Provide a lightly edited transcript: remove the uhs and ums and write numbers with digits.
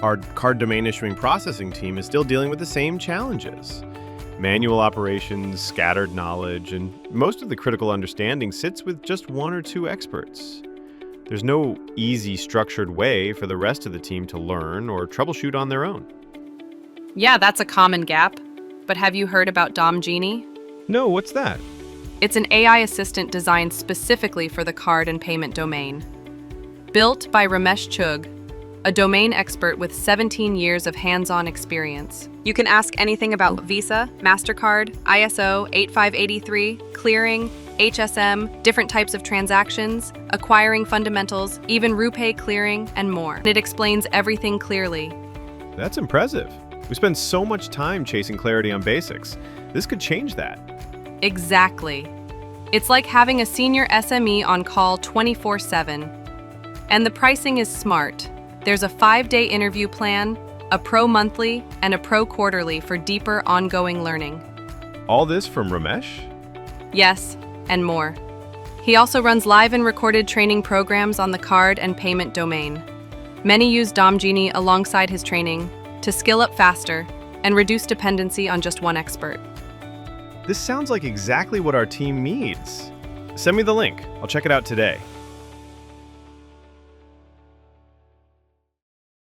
Our card domain issuing processing team is still dealing with the same challenges. Manual operations, scattered knowledge, and most of the critical understanding sits with just one or two experts. There's no easy, structured way for the rest of the team to learn or troubleshoot on their own. Yeah, that's a common gap. But have you heard about DomGenie? No, what's that? It's an AI assistant designed specifically for the card and payment domain. Built by Ramesh Chugh, a domain expert with 17 years of hands-on experience. You can ask anything about Visa, MasterCard, ISO 8583, clearing, HSM, different types of transactions, acquiring fundamentals, even RuPay clearing, and more. It explains everything clearly. That's impressive. We spend so much time chasing clarity on basics. This could change that. Exactly. It's like having a senior SME on call 24/7. And the pricing is smart. There's a 5-day interview plan, a pro monthly, and a pro quarterly for deeper ongoing learning. All this from Ramesh? Yes, and more. He also runs live and recorded training programs on the card and payment domain. Many use DomGenie alongside his training to skill up faster and reduce dependency on just one expert. This sounds like exactly what our team needs. Send me the link. I'll check it out today.